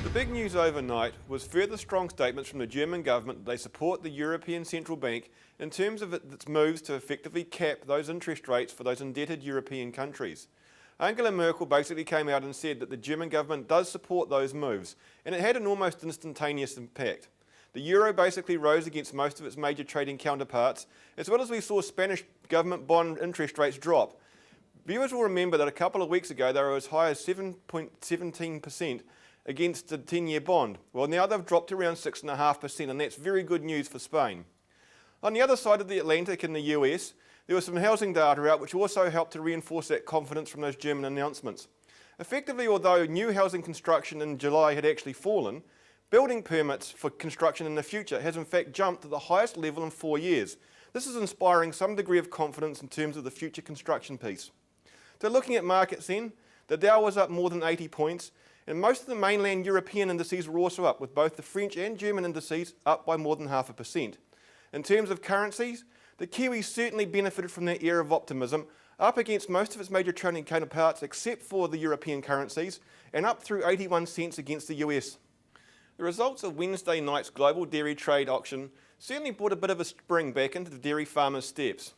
The big news overnight was further strong statements from the German government that they support the European Central Bank in terms of its moves to effectively cap those interest rates for those indebted European countries. Angela Merkel basically came out and said that the German government does support those moves, and it had an almost instantaneous impact. The euro basically rose against most of its major trading counterparts, as well as we saw Spanish government bond interest rates drop. Viewers will remember that a couple of weeks ago they were as high as 7.17% against the 10-year bond. Well, now they've dropped to around 6.5%, and that's very good news for Spain. On the other side of the Atlantic in the US, there was some housing data out which also helped to reinforce that confidence from those German announcements. Effectively, although new housing construction in July had actually fallen, building permits for construction in the future has in fact jumped to the highest level in 4 years. This is inspiring some degree of confidence in terms of the future construction piece. So looking at markets then, the Dow was up more than 80 points, and most of the mainland European indices were also up, with both the French and German indices up by more than 0.5%. In terms of currencies, the Kiwi certainly benefited from that era of optimism, up against most of its major trading counterparts except for the European currencies, and up through 81 cents against the US. The results of Wednesday night's global dairy trade auction certainly brought a bit of a spring back into the dairy farmers' steps.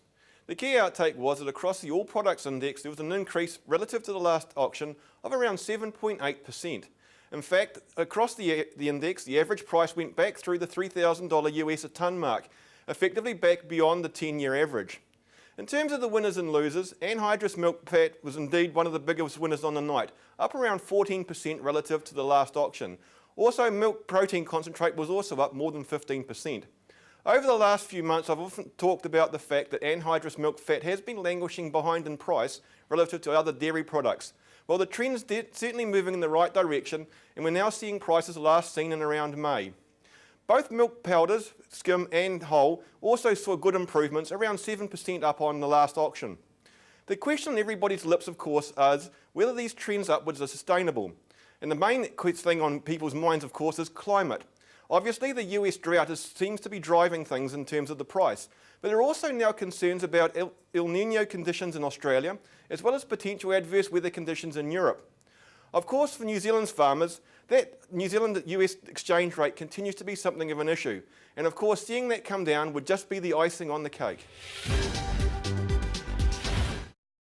The key outtake was that across the All Products Index there was an increase relative to the last auction of around 7.8%. In fact, across the index, the average price went back through the $3,000 US a tonne mark, effectively back beyond the 10-year average. In terms of the winners and losers, anhydrous milk fat was indeed one of the biggest winners on the night, up around 14% relative to the last auction. Also, milk protein concentrate was also up more than 15%. Over the last few months, I've often talked about the fact that anhydrous milk fat has been languishing behind in price relative to other dairy products. Well, the trend's certainly moving in the right direction, and we're now seeing prices last seen in around May. Both milk powders, skim and whole, also saw good improvements, around 7% up on the last auction. The question on everybody's lips, of course, is whether these trends upwards are sustainable. And the main thing on people's minds, of course, is climate. Obviously, the US drought seems to be driving things in terms of the price, but there are also now concerns about El Niño conditions in Australia, as well as potential adverse weather conditions in Europe. Of course, for New Zealand's farmers, that New Zealand-US exchange rate continues to be something of an issue, and of course, seeing that come down would just be the icing on the cake.